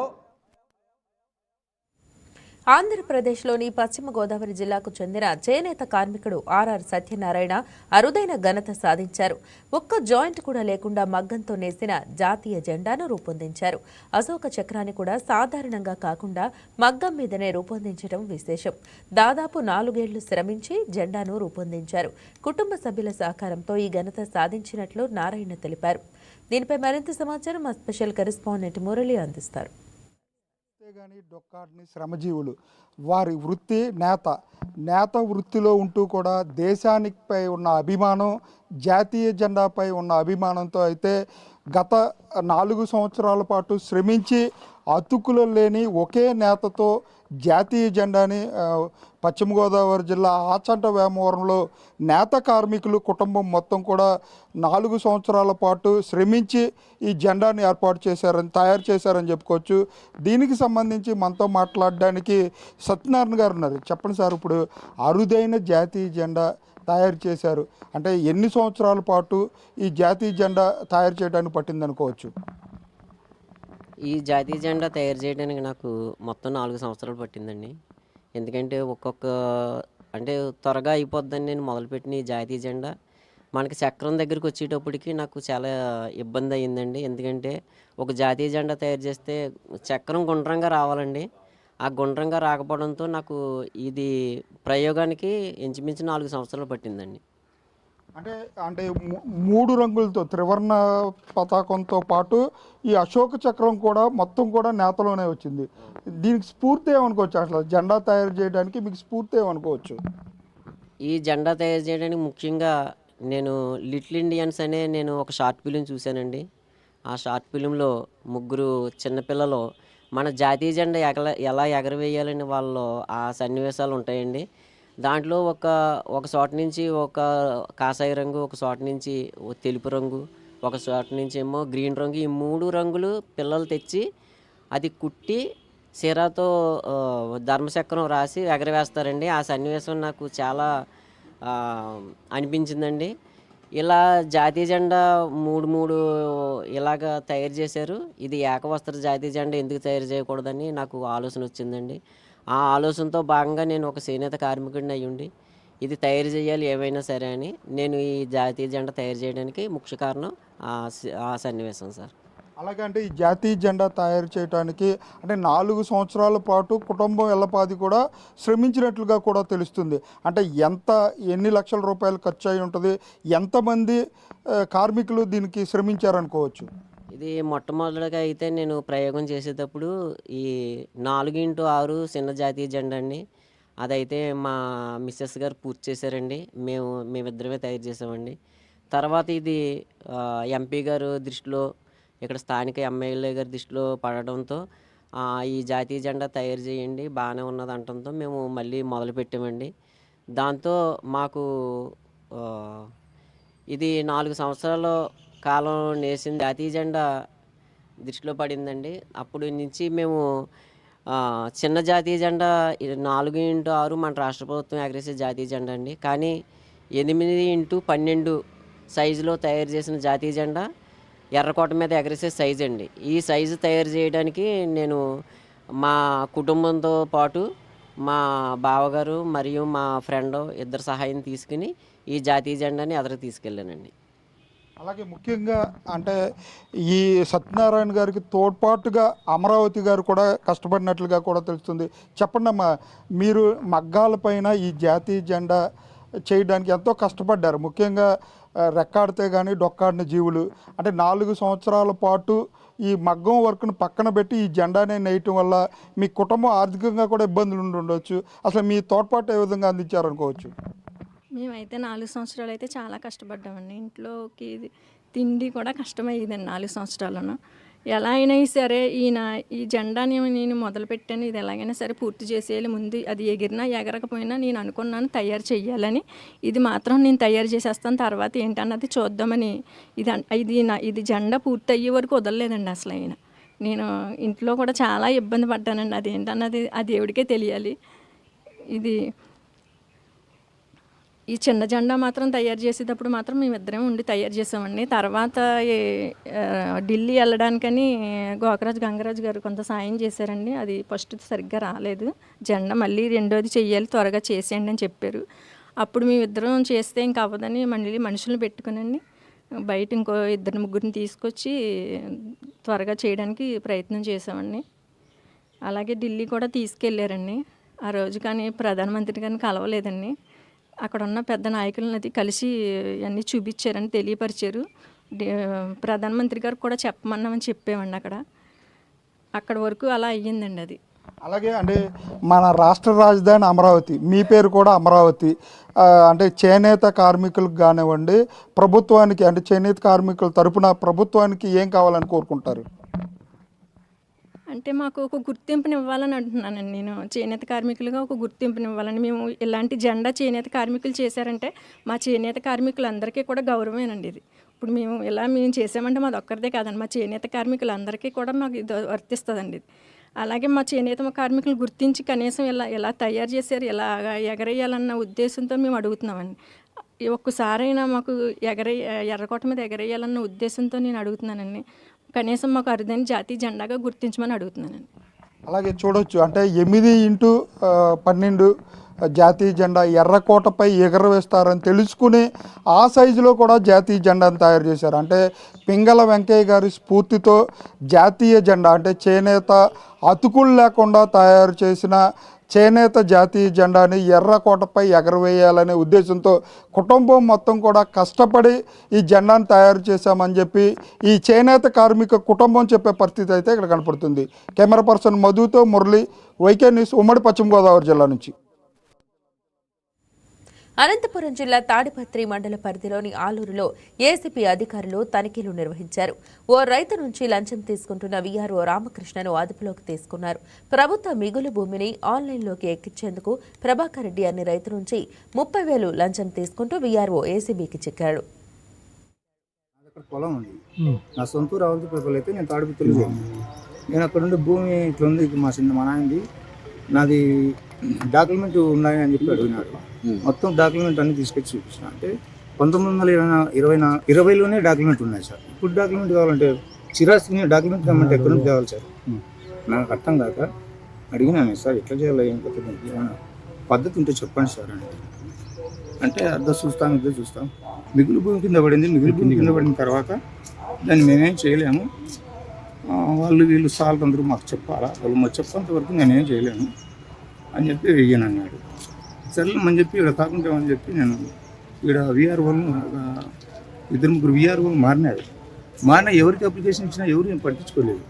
ఆంధ్రప్రదేశ్లోని పశ్చిమ గోదావరి జిల్లాకు చెందిన చేనేత కార్మికుడు ఆర్ఆర్ సత్యనారాయణ అరుదైన ఘనత సాధించారు. ఒక్క జాయింట్ కూడా లేకుండా మగ్గంతో నేసిన జాతీయ జెండాను రూపొందించారు. అశోక చక్రాన్ని కూడా సాధారణంగా కాకుండా మగ్గం మీదనే రూపొందించడం విశేషం. దాదాపు 4 ఏళ్లు శ్రమించి జెండాను రూపొందించారు. కుటుంబ సభ్యుల సహకారంతో ఈ ఘనత సాధించినట్లు నారాయణ తెలిపారు. దీనిపై మరింత సమాచారం మా స్పెషల్ కరెస్పాండెంట్ మురళి అందిస్తారు. కానీ డొక్కాడిని శ్రమజీవులు, వారి వృత్తి నేత వృత్తిలో ఉంటూ కూడా దేశానిపై ఉన్న అభిమానం, జాతీయ జెండాపై ఉన్న అభిమానంతో అయితే గత 4 సంవత్సరాల పాటు శ్రమించి అతుకులు లేని ఒకే నేతతో జాతీయ జెండాని పశ్చిమ గోదావరి జిల్లా ఆచంట వేమవరంలో నేత కార్మికులు కుటుంబం మొత్తం కూడా 4 సంవత్సరాల పాటు శ్రమించి ఈ జెండాని తయారు చేశారని చెప్పుకోవచ్చు. దీనికి సంబంధించి మనతో మాట్లాడడానికి సత్యనారాయణ గారు ఉన్నారు. చెప్పండి సార్, ఇప్పుడు అరుదైన జాతీయ జెండా తయారు చేశారు అంటే ఎన్ని సంవత్సరాల పాటు ఈ జాతీయ జెండా తయారు చేయడానికి పట్టింది అనుకోవచ్చు? ఈ జాతీయ జెండా తయారు చేయడానికి నాకు మొత్తం 4 సంవత్సరాలు పట్టిందండి. ఎందుకంటే అంటే త్వరగా అయిపోద్దని నేను మొదలుపెట్టిన ఈ జాతీయ జెండా మనకి చక్రం దగ్గరికి వచ్చేటప్పటికి నాకు చాలా ఇబ్బంది అయ్యిందండి. ఎందుకంటే ఒక జాతీయ జెండా తయారు చేస్తే చక్రం గుండ్రంగా రావాలండి. ఆ గుండ్రంగా రాకపోవడంతో నాకు ఇది ప్రయోగానికి ఇంచుమించు 4 సంవత్సరాలు పట్టిందండి. అంటే 3 రంగులతో త్రివర్ణ పతాకంతో పాటు ఈ అశోక చక్రం కూడా మొత్తం కూడా నేతలోనే వచ్చింది. దీనికి స్ఫూర్తి ఏమనుకోవచ్చు? అసలు జెండా తయారు చేయడానికి మీకు స్ఫూర్తి ఏమనుకోవచ్చు? ఈ జెండా తయారు చేయడానికి ముఖ్యంగా నేను లిటిల్ ఇండియన్స్ అనే ఒక షార్ట్ ఫిలిం చూశానండి. ఆ షార్ట్ ఫిలింలో 3 చిన్నపిల్లలు మన జాతీయ జెండా ఎలా ఎగరవేయాలని వాళ్ళు ఆ సన్నివేశాలు ఉంటాయండి. దాంట్లో ఒక చోట నుంచి ఒక కాషాయ రంగు, ఒక చోట నుంచి తెలుపు రంగు, ఒక చోట నుంచి ఏమో గ్రీన్ రంగు, ఈ 3 రంగులు పిల్లలు తెచ్చి అది కుట్టి సిరాతో ధర్మచక్రం రాసి ఎగరవేస్తారండి. ఆ సన్నివేశం నాకు చాలా అనిపించిందండి. ఇలా జాతీయ జెండా 3 ఇలాగా తయారు చేశారు. ఇది ఏకవస్త్ర జాతీయ జెండా ఎందుకు తయారు చేయకూడదని నాకు ఆలోచన వచ్చిందండి. ఆ ఆలోచనతో భాగంగా నేను ఒక చేనేత కార్మికుడిని అయ్యుండి ఇది తయారు చేయాలి ఏమైనా సరే అని నేను ఈ జాతీయ జెండా తయారు చేయడానికి ముఖ్య కారణం ఆ సన్నివేశం సార్. అలాగే అంటే ఈ జాతీయ జెండా తయారు చేయడానికి అంటే 4 సంవత్సరాల పాటు కుటుంబం ఎల్లపాది కూడా శ్రమించినట్లుగా కూడా తెలుస్తుంది. అంటే ఎన్ని లక్షల రూపాయలు ఖర్చు అయి ఉంటుంది, ఎంతమంది కార్మికులు దీనికి శ్రమించారనుకోవచ్చు? ఇది మొట్టమొదటిగా అయితే నేను ప్రయోగం చేసేటప్పుడు ఈ 4x6 చిన్న జాతీయ జెండా అండి, అదైతే మా మిస్సెస్ గారు పూర్తి చేశారండి. మేమిద్దరమే తయారు చేసామండి. తర్వాత ఇది ఎంపీ గారు దృష్టిలో, ఇక్కడ స్థానిక ఎమ్మెల్యే గారి దృష్టిలో పడడంతో ఈ జాతీయ జెండా తయారు చేయండి బాగానే ఉన్నది అనడంతో మేము మళ్ళీ మొదలుపెట్టామండి. దాంతో మాకు ఇది 4 సంవత్సరాల కాలం నేసిన జాతీయ జెండా దృష్టిలో పడిందండి. అప్పుడు నుంచి మేము చిన్న జాతీయ జెండా 4x6 మన రాష్ట్ర ప్రభుత్వం ఎగరేసే జాతీయ జెండా అండి. కానీ 8x12 సైజులో తయారు చేసిన జాతీయ జెండా ఎర్రకోట మీద ఎగరేసే సైజు అండి. ఈ సైజు తయారు చేయడానికి నేను మా కుటుంబంతో పాటు మా బావగారు మరియు మా ఫ్రెండ్ ఇద్దరు సహాయం తీసుకుని ఈ జాతీయ జెండాని ఎదరికి తీసుకెళ్ళానండి. అలాగే ముఖ్యంగా అంటే ఈ సత్యనారాయణ గారికి తోడ్పాటుగా అమరావతి గారు కూడా కష్టపడినట్లుగా కూడా తెలుస్తుంది. చెప్పండి అమ్మా, మీరు మగ్గాలపైన ఈ జాతీయ జెండా చేయడానికి ఎంతో కష్టపడ్డారు. ముఖ్యంగా రెక్కాడితే కానీ డొక్కాడిన జీవులు అంటే 4 సంవత్సరాల పాటు ఈ మగ్గం వర్క్ను పక్కన పెట్టి ఈ జెండానే నేయటం వల్ల మీ కుటుంబం ఆర్థికంగా కూడా ఇబ్బందులు ఉండొచ్చు. అసలు మీ తోడ్పాటు ఏ విధంగా అందించారనుకోవచ్చు? మేమైతే 4 సంవత్సరాలు అయితే చాలా కష్టపడ్డామండి. ఇంట్లోకి తిండి కూడా కష్టమయ్యేదండి 4 సంవత్సరాలను. ఎలా అయినా సరే ఈ జెండాని నేను మొదలుపెట్టాను, ఇది ఎలాగైనా సరే పూర్తి చేసేయాలి. ముందు అది ఎగిరినా ఎగరకపోయినా నేను అనుకున్నాను తయారు చేయాలని. ఇది మాత్రం నేను తయారు చేసేస్తాను, తర్వాత ఏంటన్నది చూద్దామని. ఇది జెండా పూర్తి అయ్యే వరకు వదలలేదండి అసలు ఆయన. నేను ఇంట్లో కూడా చాలా ఇబ్బంది పడ్డానండి. అది ఏంటన్నది ఆ దేవుడికే తెలియాలి. ఈ చిన్న జెండా మాత్రం తయారు చేసేటప్పుడు మాత్రం మేమిద్దరం ఉండి తయారు చేసామండి. తర్వాత ఢిల్లీ వెళ్ళడానికని గంగరాజు గారు కొంత సాయం చేశారండి. అది ఫస్ట్ సరిగ్గా రాలేదు జెండా, మళ్ళీ రెండోది చెయ్యాలి, త్వరగా చేసేయండి అని చెప్పారు. అప్పుడు మేమిద్దరం చేస్తే ఇంకా అవ్వదని మళ్ళీ మనుషులను పెట్టుకునండి బయట ఇంకో 2-3 తీసుకొచ్చి త్వరగా చేయడానికి ప్రయత్నం చేసామండి. అలాగే ఢిల్లీ కూడా తీసుకెళ్ళారండి ఆ రోజు, కానీ ప్రధానమంత్రి గారిని కలవలేదండి. అక్కడ ఉన్న పెద్ద నాయకులను అది కలిసి అన్నీ చూపించారని తెలియపరిచారు. ప్రధానమంత్రి గారు కూడా చెప్పమన్నామని చెప్పామండి. అక్కడ వరకు అలా అయ్యిందండి అది. అలాగే అంటే మన రాష్ట్ర రాజధాని అమరావతి, మీ పేరు కూడా అమరావతి. అంటే చేనేత కార్మికులకు కానివ్వండి, ప్రభుత్వానికి అంటే చేనేత కార్మికుల తరపున ప్రభుత్వానికి ఏం కావాలని కోరుకుంటారు? అంటే మాకు ఒక గుర్తింపుని ఇవ్వాలని అంటున్నానండి. నేను చేనేత కార్మికులుగా ఒక గుర్తింపుని ఇవ్వాలని. మేము ఇలాంటి జెండా చేనేత కార్మికులు చేశారంటే మా చేనేత కార్మికులందరికీ కూడా గౌరవమేనండి ఇది. ఇప్పుడు మేము చేసామంటే మాది ఒక్కరిదే కాదండి, మా చేనేత కార్మికులందరికీ కూడా మాకు ఇది వర్తిస్తుందండి ఇది. అలాగే మా చేనేత కార్మికులు గుర్తించి కనీసం ఎలా తయారు చేశారు, ఎలా ఎగరేయాలన్న ఉద్దేశంతో మేము అడుగుతున్నామండి. ఒక్కసారైనా మాకు ఎర్రకోట మీద ఎగరేయాలన్న ఉద్దేశంతో నేను అడుగుతున్నానండి. కనీసం మాకు అరుదైన జాతీయ జెండాగా గుర్తించమని అడుగుతున్నానండి. అలాగే చూడొచ్చు అంటే 8x12 జాతీయ జెండా ఎర్రకోటపై ఎగరవేస్తారని తెలుసుకుని ఆ సైజులో కూడా జాతీయ జెండాను తయారు చేశారు. అంటే పింగళ వెంకయ్య గారి స్ఫూర్తితో జాతీయ జెండా అంటే చేనేత అతుకులు లేకుండా తయారు చేసిన చేనేత జాతీయ జెండాని ఎర్రకోటపై ఎగరవేయాలనే ఉద్దేశంతో కుటుంబం మొత్తం కూడా కష్టపడి ఈ జెండాను తయారు చేశామని చెప్పి ఈ చేనేత కార్మిక కుటుంబం చెప్పే పరిస్థితి అయితే ఇక్కడ కనపడుతుంది. కెమెరా పర్సన్ మధుతో మురళి, వైకే న్యూస్, ఉమ్మడి పశ్చిమ గోదావరి జిల్లా నుంచి. అనంతపురం జిల్లా తాడిపత్రి మండల పరిధిలోని ఆలూరులో ఏసీపీ అధికారులు తనిఖీలు నిర్వహించారు. ఓ రైతు నుంచి లంచం తీసుకుంటున్న వీఆర్ఓ రామకృష్ణను అదుపులోకి తీసుకున్నారు. ప్రభుత్వ మిగులు భూమిని ఆన్లైన్లోకి ఎక్కించేందుకు ప్రభాకర్ రెడ్డి అనే రైతు నుంచి 30,000 లంచం తీసుకుంటూ వీఆర్ఓ ఏసీబీకి చిక్కాడు. పొలం ఉంది, నా సొంతూరు రావులపల్లి అయితే నేను తాడిపత్రిలో నేను అక్కడ ఉండే భూమి ఇట్లా ఉంది, మా నాయనది, నాది డాక్యుమెంట్ ఉన్నాయి అని చెప్పి అడిగినాడు. మొత్తం డాక్యుమెంట్ అన్ని తీసుకొచ్చి చూపించిన. అంటే 1920లోనే డాక్యుమెంట్ ఉన్నాయి సార్. ఇప్పుడు డాక్యుమెంట్ కావాలంటే చిరాస్తిని డాక్యుమెంట్ కావాలంటే ఎక్కడి నుంచి కావాలి సార్? నాకు అర్థం కాక అడిగినాను, సార్ ఎట్లా చేయాలి, ఏం పద్ధతి ఉంటే చెప్పండి సార్ అంటే అర్థం చూస్తాం. మిగులు భూమి కింద పడింది. మిగులు భూమి కింద పడిన తర్వాత దాన్ని మేమేం చేయలేము, వీళ్ళు సాల్ట్ అందరూ మాకు చెప్పాలా, వాళ్ళు మాకు చెప్పేంత వరకు నేనేం చేయలేను అని చెప్పి వెయ్యను అన్నాడు. సరేమని చెప్పి ఇక్కడ కాకుండా అని చెప్పి నేను ఇక్కడ వీఆర్ఓలు 2-3 వీఆర్ఓలు మారిన ఎవరికి అప్లికేషన్ ఇచ్చినా ఎవరు ఏం పట్టించుకోలేదు.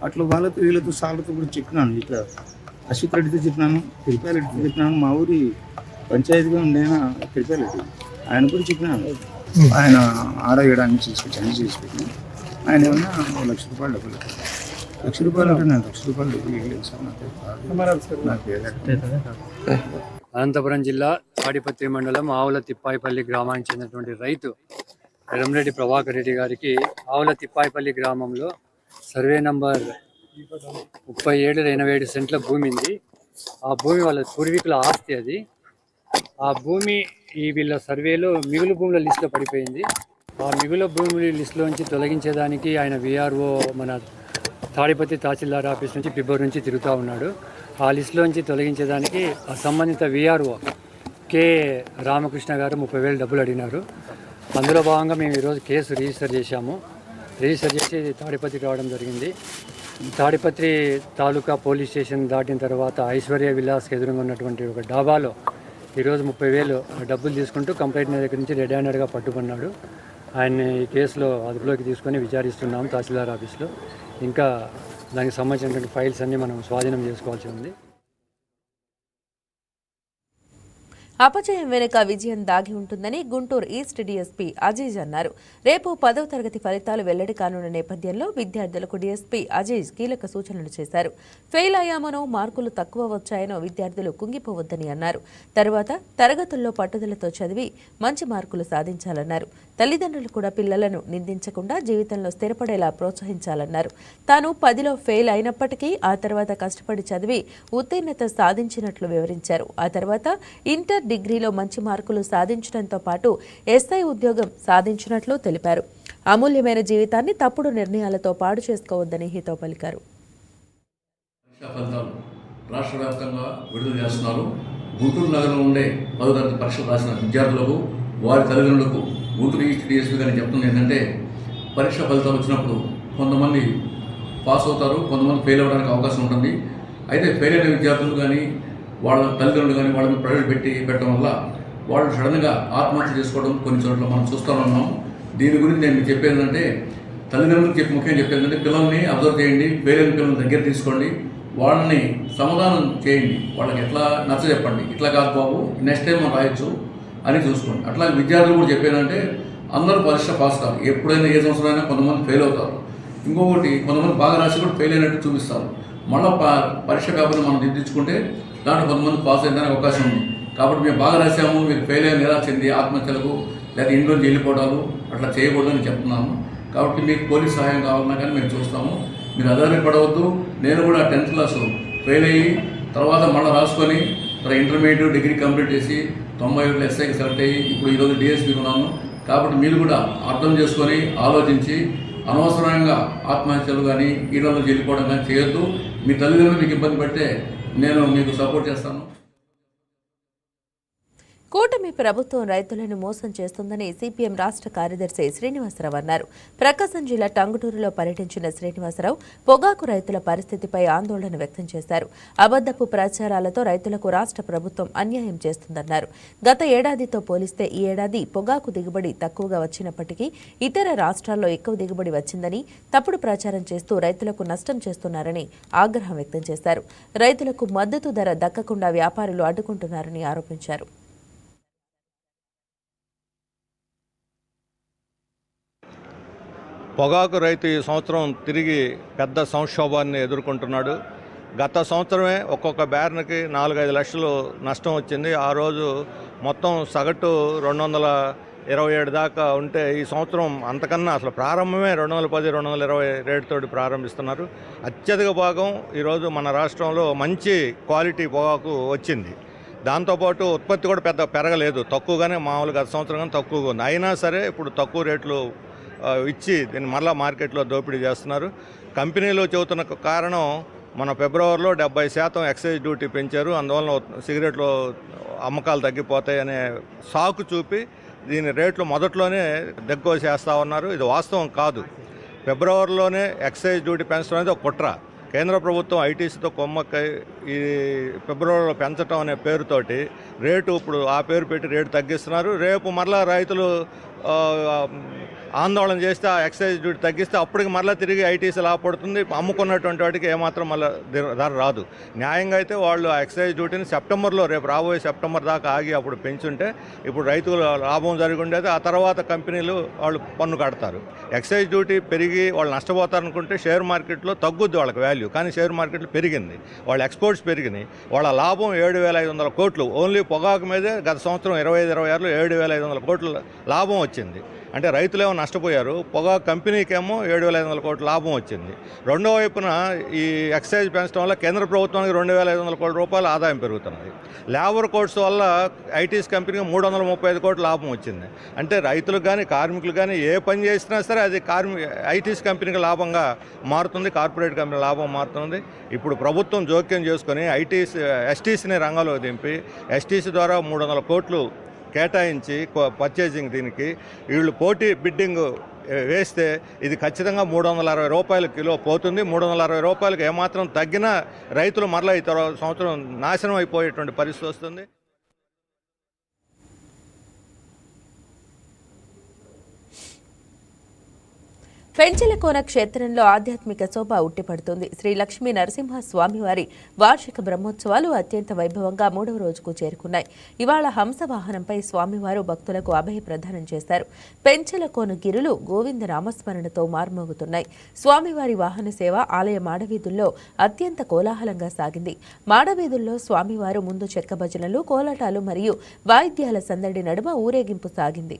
అట్లా వాళ్ళతో వీళ్ళతో సార్లతో కూడా చెప్పినాను. ఇక్కడ అశ్విత్ రెడ్డితో చెప్పినాను, తిరుపారెడ్డితో చెప్పినాను, మా ఊరి పంచాయతీగా ఉండేనా తిరుపారెడ్డి, ఆయన కూడా చెప్పినాను. ఆయన ఆడవేయడానికి చేసి పెట్టినాను. ఆయన ఏమన్నా ₹1,00,000 డబ్బులు, ₹1,00,000 అంటే నేను ₹1,00,000 డబ్బులు ఇవ్వలేదు సార్. నాకు అనంతపురం జిల్లా తాడిపత్రి మండలం ఆవుల తిప్పాయిపల్లి గ్రామానికి చెందినటువంటి రైతు ఎర్రంరెడ్డి ప్రభాకర్ రెడ్డి గారికి ఆవుల తిప్పాయిపల్లి గ్రామంలో సర్వే నంబర్ 3787 సెంట్ల భూమి ఉంది. ఆ భూమి వాళ్ళ పూర్వీకుల ఆస్తి. అది ఆ భూమి వీళ్ళ సర్వేలో మిగులు భూముల లిస్టులో పడిపోయింది. ఆ మిగులు భూముల లిస్టులోంచి తొలగించేదానికి ఆయన వీఆర్ఓ మన తాడిపత్రి తహసీల్దార్ ఆఫీస్ నుంచి పిబ్బర్ నుంచి తిరుగుతూ ఉన్నాడు. ఆ లిస్టులోంచి తొలగించేదానికి ఆ సంబంధిత విఆర్ఓ కె రామకృష్ణ గారు 30,000 డబ్బులు అడిగినారు. అందులో భాగంగా మేము ఈరోజు కేసు రిజిస్టర్ చేశాము. రిజిస్టర్ చేసి తాడిపత్రికి రావడం జరిగింది. తాడిపత్రి తాలూకా పోలీస్ స్టేషన్ దాటిన తర్వాత ఐశ్వర్య విలాస్కి ఎదురుగా ఉన్నటువంటి ఒక డాబాలో ఈరోజు 30,000 డబ్బులు తీసుకుంటూ కంప్లైంట్ దగ్గర నుంచి రెడ్ హ్యాండెడ్గా పట్టుకున్నాడు. ఆయన్ని ఈ కేసులో అదుపులోకి తీసుకొని విచారిస్తున్నాము తహసీల్దార్ ఆఫీస్లో. ఇంకా దానికి సంబంధించినటువంటి ఫైల్స్ అన్నీ మనం స్వాధీనం చేసుకోవాల్సి ఉంది. అపజయం వెనుక విజయం దాగి ఉంటుందని గుంటూరు ఈస్ట్ డీఎస్పీ అజీజ్ అన్నారు. రేపు 10వ తరగతి ఫలితాలు వెల్లడి కానున్న నేపథ్యంలో విద్యార్థులకు డీఎస్పీ అజీజ్ కీలక సూచనలు చేశారు. ఫెయిల్ అయ్యామనో, మార్కులు తక్కువ వచ్చాయనో విద్యార్థులు కుంగిపోవద్దని అన్నారు. తర్వాత తరగతుల్లో పట్టుదలతో చదివి మంచి మార్కులు సాధించాలన్నారు. తల్లిదండ్రులు కూడా పిల్లలను నిందించకుండా జీవితంలో స్థిరపడేలా ప్రోత్సహించాలన్నారు. తాను 10లో ఫెయిల్ అయినప్పటికీ ఆ తర్వాత కష్టపడి చదివి ఉత్తీర్ణత సాధించినట్లు వివరించారు. ఆ తర్వాత ఇంటర్, డిగ్రీలో మంచి మార్కులు సాధించడంతో పాటు ఎస్ఐ ఉద్యోగం సాధించినట్లు తెలిపారు. అమూల్యమైన జీవితాన్ని తప్పుడు నిర్ణయాలతో పాడు చేసుకోవద్దని హితవు పలికారు. రాష్ట్ర వ్యాప్తంగా విడుదల చేస్తున్నారు. గుంటూరు నగరంలో ఉండే 10వ తరగతి పరీక్షలు రాసిన విద్యార్థులకు, వారి తల్లిదండ్రులకు గుంటూరు ఈస్ట్ డీఎస్పీ గారిని చెప్తుంది ఏంటంటే, పరీక్ష ఫలితాలు వచ్చినప్పుడు కొంతమంది పాస్ అవుతారు, కొంతమంది ఫెయిల్ అవ్వడానికి అవకాశం ఉంటుంది. అయితే ఫెయిల్ అయిన విద్యార్థులు కానీ వాళ్ళ తల్లిదండ్రులు కానీ వాళ్ళని ప్రైవేట్ పెట్టడం వల్ల వాళ్ళు సడన్గా ఆత్మహత్య చేసుకోవడం కొన్ని చోట్ల మనం చూస్తూ ఉన్నాం. దీని గురించి నేను మీకు చెప్పేది ఏంటంటే, తల్లిదండ్రులకు ముఖ్యంగా చెప్పేది ఏంటంటే, పిల్లల్ని అబ్జర్వ్ చేయండి, ఫెయిల్ అయిన పిల్లల్ని దగ్గర తీసుకోండి, వాళ్ళని సమాధానం చేయండి, వాళ్ళకి ఎట్లా నచ్చ చెప్పండి, ఇట్లా కాదు బాబు నెక్స్ట్ టైం మనం రాయొచ్చు అని చూసుకోండి. అట్లా విద్యార్థులు కూడా చెప్పేదంటే, అందరూ పరీక్ష పాస్ కాదు, ఎప్పుడైనా ఏ సంవత్సరం అయినా కొంతమంది ఫెయిల్ అవుతారు. ఇంకొకటి, కొంతమంది బాగా రాసి కూడా ఫెయిల్ అయినట్టు చూపిస్తారు. మళ్ళీ పరీక్ష పేపర్ని మనం దిద్దించుకుంటే దాంట్లో కొంతమంది పాస్ అయ్యేదానికి అవకాశం ఉంది. కాబట్టి మేము బాగా రాసాము, మీరు ఫెయిల్ అయిన నిరాశ చెంది ఆత్మహత్యలకు లేదా ఇంట్లోంచి వెళ్ళిపోవడాలు అట్లా చేయకూడదని చెప్తున్నాము. కాబట్టి మీకు పోలీస్ సహాయం కావాలన్నా కానీ మేము చూస్తాము. మీరు ఆధారపడవద్దు. నేను కూడా 10th క్లాసు ఫెయిల్ అయ్యి తర్వాత మళ్ళీ రాసుకొని ఇంటర్మీడియట్, డిగ్రీ కంప్లీట్ చేసి 91 ఎస్ఐకి సెలెక్ట్ అయ్యి ఇప్పుడు ఈరోజు డిఎస్పీ ఉన్నాను. కాబట్టి మీరు కూడా అర్థం చేసుకొని ఆలోచించి అనవసరంగా ఆత్మహత్యలు కానీ ఈళ్ళలో వెళ్ళిపోవడం కానీ చేయొద్దు. మీ తల్లిదండ్రులు మీకు ఇబ్బంది పెడితే నేను మీకు సపోర్ట్ చేస్తాను. కూటమి ప్రభుత్వం రైతులను మోసం చేస్తుందని సిపిఎం రాష్ట్ర కార్యదర్శి శ్రీనివాసరావు అన్నారు. ప్రకాశం జిల్లా టంగుటూరులో పర్యటించిన శ్రీనివాసరావు పొగాకు రైతుల పరిస్థితిపై ఆందోళన వ్యక్తం చేశారు. అబద్ధపు ప్రచారాలతో రైతులకు రాష్ట్ర ప్రభుత్వం అన్యాయం చేస్తుందన్నారు. గత ఏడాదితో పోలిస్తే ఈ ఏడాది పొగాకు దిగుబడి తక్కువగా వచ్చినప్పటికీ ఇతర రాష్ట్రాల్లో ఎక్కువ దిగుబడి వచ్చిందని తప్పుడు ప్రచారం చేస్తూ రైతులకు నష్టం చేస్తున్నారని ఆగ్రహం వ్యక్తం చేశారు. రైతులకు మద్దతు ధర దక్కకుండా వ్యాపారులు అడ్డుకుంటున్నారని ఆరోపించారు. పొగాకు రైతు ఈ సంవత్సరం తిరిగి పెద్ద సంక్షోభాన్ని ఎదుర్కొంటున్నాడు. గత సంవత్సరమే ఒక్కొక్క బ్యారన్కి 4-5 లక్షలు నష్టం వచ్చింది. ఆ రోజు మొత్తం సగటు 227 దాకా ఉంటే ఈ సంవత్సరం అంతకన్నా అసలు ప్రారంభమే 210-220 రేటుతోటి ప్రారంభిస్తున్నారు. అత్యధిక భాగం ఈరోజు మన రాష్ట్రంలో మంచి క్వాలిటీ పొగాకు వచ్చింది. దాంతోపాటు ఉత్పత్తి కూడా పెద్ద పెరగలేదు, తక్కువగానే మామూలుగా గత సంవత్సరం కానీ తక్కువగా ఉంది. అయినా సరే ఇప్పుడు తక్కువ రేట్లు ఇచ్చి దీన్ని మరలా మార్కెట్లో దోపిడీ చేస్తున్నారు. కంపెనీలు చెబుతున్న కారణం మన ఫిబ్రవరిలో 70% ఎక్సైజ్ డ్యూటీ పెంచారు, అందువలన సిగరెట్లు అమ్మకాలు తగ్గిపోతాయనే సాకు చూపి దీని రేట్లు మొదట్లోనే దగ్గోసేస్తూ ఉన్నారు. ఇది వాస్తవం కాదు. ఫిబ్రవరిలోనే ఎక్సైజ్ డ్యూటీ పెంచడం అనేది ఒక కుట్ర. కేంద్ర ప్రభుత్వం ఐటీసీతో కొమ్మక్కై ఈ ఫిబ్రవరిలో పెంచడం అనే పేరుతోటి రేటు ఇప్పుడు ఆ పేరు పెట్టి రేటు తగ్గిస్తున్నారు. రేపు మరలా రైతులు ఆందోళన చేస్తే ఆ ఎక్సైజ్ డ్యూటీ తగ్గిస్తే అప్పటికి మరలా తిరిగి ఐటీసీ లాభపడుతుంది. అమ్ముకున్నటువంటి వాటికి ఏమాత్రం మళ్ళీ ధర రాదు. న్యాయంగా అయితే వాళ్ళు ఆ ఎక్సైజ్ డ్యూటీని సెప్టెంబర్లో, రేపు రాబోయే సెప్టెంబర్ దాకా ఆగి అప్పుడు పెంచుంటే ఇప్పుడు రైతులు లాభం జరిగి ఉండేది. ఆ తర్వాత కంపెనీలు వాళ్ళు పన్ను కడతారు. ఎక్సైజ్ డ్యూటీ పెరిగి వాళ్ళు నష్టపోతారనుకుంటే షేర్ మార్కెట్లో తగ్గుద్ది వాళ్ళకి వాల్యూ, కానీ షేర్ మార్కెట్లో పెరిగింది, వాళ్ళ ఎక్స్పోర్ట్స్ పెరిగినాయి. వాళ్ళ లాభం 7,500 కోట్లు ఓన్లీ పొగాకు మీదే గత సంవత్సరం 25-26లో 7,500 కోట్ల లాభం వచ్చింది. అంటే రైతులేమో నష్టపోయారు, పొగాకు కంపెనీకేమో 7,500 కోట్ల లాభం వచ్చింది. రెండో వైపున ఈ ఎక్సైజ్ పెంచడం వల్ల కేంద్ర ప్రభుత్వానికి 2,500 కోట్ల రూపాయల ఆదాయం పెరుగుతున్నది. లేబర్ కోడ్స్ వల్ల ఐటీస్ కంపెనీకి 335 కోట్ల లాభం వచ్చింది. అంటే రైతులకు కానీ కార్మికులు కానీ ఏ పని చేసినా సరే అది ఐటీస్ కంపెనీకి లాభంగా మారుతుంది, కార్పొరేట్ కంపెనీ లాభం మారుతుంది. ఇప్పుడు ప్రభుత్వం జోక్యం చేసుకొని ఎస్టీసీని రంగంలో దింపి ఎస్టీసీ ద్వారా 300 కోట్లు కేటాయించి పర్చేజింగ్ దీనికి వీళ్ళు పోటీ బిడ్డింగ్ వేస్తే ఇది ఖచ్చితంగా 360 రూపాయల కిలో పోతుంది. 360 రూపాయలకు ఏమాత్రం తగ్గినా రైతులు మరలా ఈ సంవత్సరం నాశనం అయిపోయేటువంటి పరిస్థితి వస్తుంది. పెంచలకోన క్షేత్రంలో ఆధ్యాత్మిక శోభ ఉట్టిపడుతుంది. శ్రీ లక్ష్మీ నరసింహ స్వామివారి వార్షిక బ్రహ్మోత్సవాలు అత్యంత వైభవంగా 3వ రోజుకు చేరుకున్నాయి. ఇవాళ హంసవాహనంపై స్వామివారు భక్తులకు అభయ ప్రదానం చేశారు. పెంచలకోన గిరులు గోవింద నామస్మరణతో మార్మోగుతున్నాయి. స్వామివారి వాహన సేవ ఆలయ మాడవీధుల్లో అత్యంత కోలాహలంగా సాగింది. మాడవీధుల్లో స్వామివారు ముందు చెక్క భజనలు, కోలాటాలు మరియు వాయిద్యాల సందడి నడుమ ఊరేగింపు సాగింది.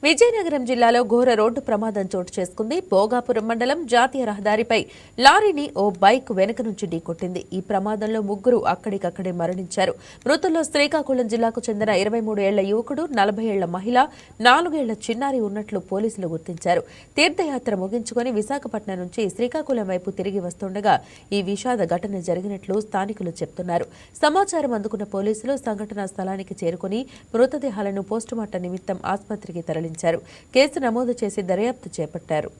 విజయనగరం జిల్లాలో ఘోర రోడ్డు ప్రమాదం చోటు చేసుకుంది. భోగాపురం మండలం జాతీయ రహదారిపై లారీని ఓ బైక్ వెనుక నుంచి ఢీకొట్టింది. ఈ ప్రమాదంలో 3 అక్కడికక్కడే మరణించారు. మృతుల్లో శ్రీకాకుళం జిల్లాకు చెందిన 23 ఏళ్ల యువకుడు, 40 ఏళ్ల మహిళ, 4 ఏళ్ల చిన్నారి ఉన్నట్లు పోలీసులు గుర్తించారు. తీర్థయాత్ర ముగించుకొని విశాఖపట్నం నుంచి శ్రీకాకుళం వైపు తిరిగి వస్తుండగా ఈ విషాద ఘటన జరిగినట్లు స్థానికులు చెబుతున్నారు. సమాచారం అందుకున్న పోలీసులు సంఘటనా స్థలానికి చేరుకుని మృతదేహాలను పోస్టుమార్టం నిమిత్తం ఆసుపత్రికి తరలించారు. కేసు నమోదు చేసి దర్యాప్తు చేపట్టారు.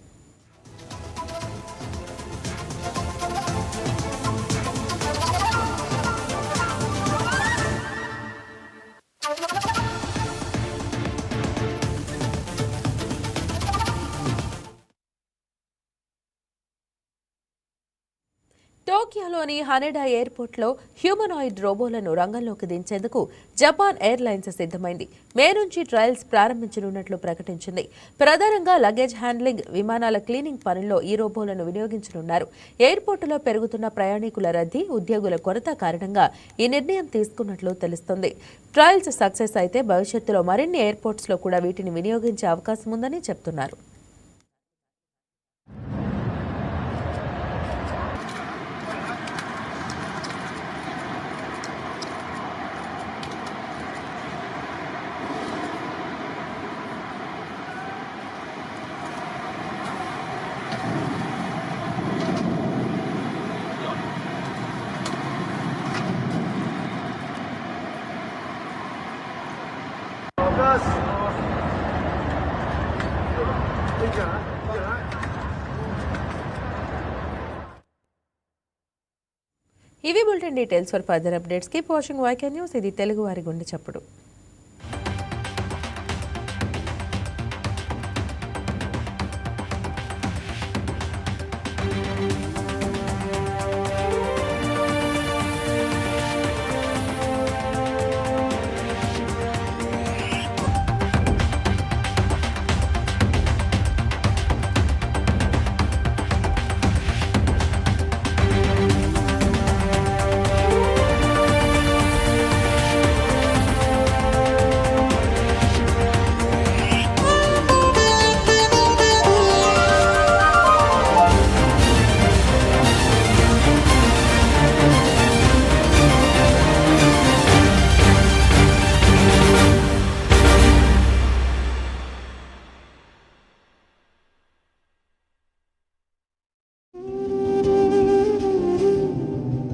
టోక్యోలోని హనెడా ఎయిర్పోర్ట్లో హ్యూమనాయిడ్ రోబోలను రంగంలోకి దించేందుకు జపాన్ ఎయిర్లైన్స్ సిద్ధమైంది. మే నుంచి ట్రయల్స్ ప్రారంభించనున్నట్లు ప్రకటించింది. ప్రధానంగా లగేజ్ హ్యాండ్లింగ్, విమానాల క్లీనింగ్ పనుల్లో ఈ రోబోలను వినియోగించనున్నారు. ఎయిర్పోర్టులో పెరుగుతున్న ప్రయాణికుల రద్దీ, ఉద్యోగుల కొరత కారణంగా ఈ నిర్ణయం తీసుకున్నట్లు తెలుస్తోంది. ట్రయల్స్ సక్సెస్ అయితే భవిష్యత్తులో మరిన్ని ఎయిర్పోర్ట్స్లో కూడా వీటిని వినియోగించే అవకాశం ఉందని చెబుతున్నారు. ఇవి bulletin details. For further updates keep watching YK news. ఇది తెలుగు వారి గుండె చప్పుడు.